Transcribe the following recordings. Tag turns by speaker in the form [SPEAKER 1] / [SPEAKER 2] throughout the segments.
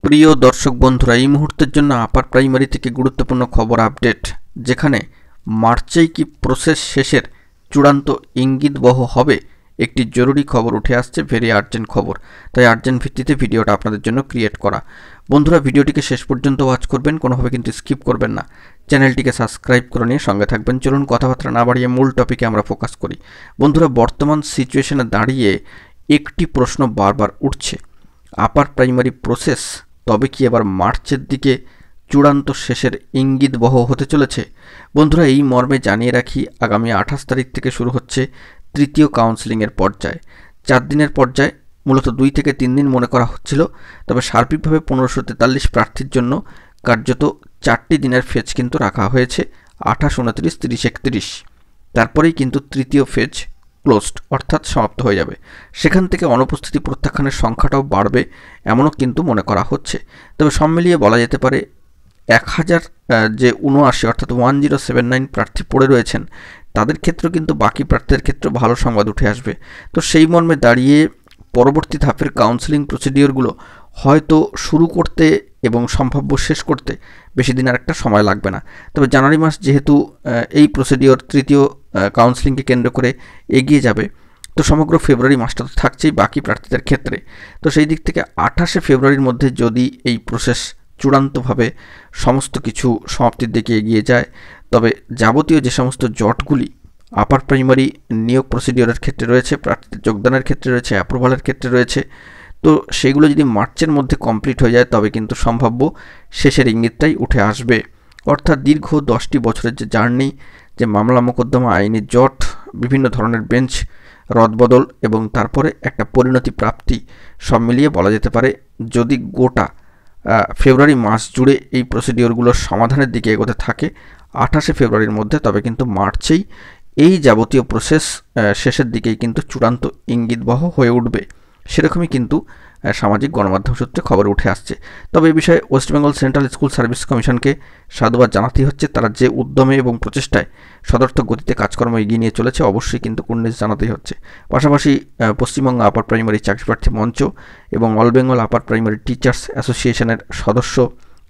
[SPEAKER 1] প্রিয় দর্শক বন্ধুরা, এই মুহূর্তের জন্য আপার প্রাইমারি থেকে গুরুত্বপূর্ণ খবর আপডেট, যেখানে মার্চেই কি প্রসেস শেষের চূড়ান্ত ইঙ্গিতবহ হবে। একটি জরুরি খবর উঠে আসছে, ভেরি আর্জেন্ট খবর, তাই আর্জেন্ট ভিত্তিতে ভিডিওটা আপনাদের জন্য ক্রিয়েট করা। বন্ধুরা, ভিডিওটিকে শেষ পর্যন্ত ওয়াচ করবেন, কোনোভাবে কিন্তু স্কিপ করবেন না। চ্যানেলটিকে সাবস্ক্রাইব করে নিয়ে সঙ্গে থাকবেন। চলুন কথাবার্তা না বাড়িয়ে মূল টপিকে আমরা ফোকাস করি। বন্ধুরা, বর্তমান সিচুয়েশনে দাঁড়িয়ে একটি প্রশ্ন বারবার উঠছে, আপার প্রাইমারি প্রসেস তবে কি এবার মার্চের দিকে চূড়ান্ত শেষের ইঙ্গিতবহ হতে চলেছে? বন্ধুরা, এই মর্মে জানিয়ে রাখি, আগামী 28 তারিখ থেকে শুরু হচ্ছে তৃতীয় কাউন্সেলিংয়ের পর্যায়। 4 দিনের পর্যায়, মূলত 2 থেকে 3 দিন মনে করা হচ্ছিল, তবে সার্বিকভাবে 1543 প্রার্থীর জন্য কার্যত 4টি দিনের ফেজ কিন্তু রাখা হয়েছে, 28, 29, 30, 31। তারপরেই কিন্তু তৃতীয় ফেজ ক্লোজড, অর্থাৎ সমাপ্ত হয়ে যাবে। সেখান থেকে অনুপস্থিতি প্রত্যাখ্যানের সংখ্যাটাও বাড়বে, এমনও কিন্তু মনে করা হচ্ছে। তবে সব মিলিয়ে বলা যেতে পারে 1000 যে 79 অর্থাৎ 1079 প্রার্থী পড়ে রয়েছেন, তাদের ক্ষেত্রেও কিন্তু বাকি প্রার্থীদের ক্ষেত্রে ভালো সংবাদ উঠে আসবে। তো সেই মর্মে দাঁড়িয়ে পরবর্তী ধাপের কাউন্সেলিং প্রসিডিওরগুলো হয়তো শুরু করতে এবং সম্ভাব্য শেষ করতে বেশি দিন আর একটা সময় লাগবে না। তবে জানুয়ারি মাস যেহেতু এই প্রসিডিওর তৃতীয় কাউন্সেলিংকে কেন্দ্র করে এগিয়ে যাবে, তো সমগ্র ফেব্রুয়ারি মাসটা তো থাকছেই বাকি প্রার্থীদের ক্ষেত্রে। তো সেই দিক থেকে 28শে ফেব্রুয়ারির মধ্যে যদি এই প্রসেস চূড়ান্তভাবে সমস্ত কিছু সমাপ্তির দিকে এগিয়ে যায়, তবে যাবতীয় যে সমস্ত জটগুলি আপার প্রাইমারি নিয়োগ প্রসিডিওরের ক্ষেত্রে রয়েছে, প্রার্থীদের যোগদানের ক্ষেত্রে রয়েছে, অ্যাপ্রুভালের ক্ষেত্রে রয়েছে, তো সেগুলো যদি মার্চের মধ্যে কমপ্লিট হয়ে যায়, তবে কিন্তু সম্ভাব্য শেষের ইঙ্গিতটাই উঠে আসবে। অর্থাৎ দীর্ঘ 10টি বছরের যে জার্নি, যে মামলা মোকদ্দমা, আইনি জট, বিভিন্ন ধরনের বেঞ্চ রদবদল এবং তারপরে একটা পরিণতি প্রাপ্তি, সব মিলিয়ে বলা যেতে পারে যদি গোটা ফেব্রুয়ারি মাস জুড়ে এই প্রসিডিওরগুলোর সমাধানের দিকে এগোতে থাকে 28শে ফেব্রুয়ারির মধ্যে, তবে কিন্তু মার্চেই এই যাবতীয় প্রসেস শেষের দিকেই কিন্তু চূড়ান্ত ইঙ্গিতবহ হয়ে উঠবে। সেরকমই কিন্তু সামাজিক গণমাধ্যম সূত্রে খবর উঠে আসছে। তবে এই বিষয়ে West Bengal central school service কমিশনকে সাধুবাদ জানাতেই হচ্ছে। তারা যে উদ্যমে এবং প্রচেষ্টায় সদর্থক গতিতে কাজকর্ম এগিয়ে নিয়ে চলেছে, অবশ্যই কিন্তু কুর্নিশ জানাতেই হচ্ছে। পাশাপাশি পশ্চিমবঙ্গ আপার প্রাইমারি চাকরিপ্রার্থী মঞ্চ এবং all Bengal upper primary teachers অ্যাসোসিয়েশনের সদস্য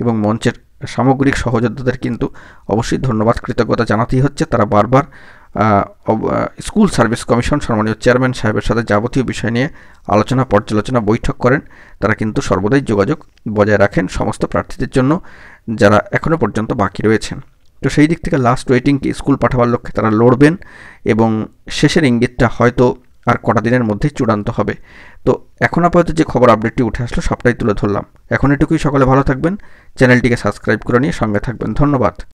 [SPEAKER 1] এবং মঞ্চের সামগ্রিক সহযোদ্ধাদের কিন্তু অবশ্যই ধন্যবাদ, কৃতজ্ঞতা জানাতেই হচ্ছে। তারা বারবার স্কুল সার্ভিস কমিশন সম্মানীয় চেয়ারম্যান সাহেবের সাথে যাবতীয় বিষয় নিয়ে আলোচনা, পর্যালোচনা, বৈঠক করেন। তারা কিন্তু সর্বদাই যোগাযোগ বজায় রাখেন সমস্ত প্রার্থীদের জন্য যারা এখনও পর্যন্ত বাকি রয়েছেন। তো সেই দিক থেকে লাস্ট ওয়েটিংকে স্কুল পাঠাবার লক্ষ্যে তারা লড়বেন এবং শেষের ইঙ্গিতটা হয়তো আর কটা দিনের মধ্যেই চূড়ান্ত হবে। তো এখন আপাতত যে খবর আপডেটটি উঠে আসলো সবটাই তুলে ধরলাম। এখন এটুকুই, সকলে ভালো থাকবেন, চ্যানেলটিকে সাবস্ক্রাইব করে নিয়ে সঙ্গে থাকবেন। ধন্যবাদ।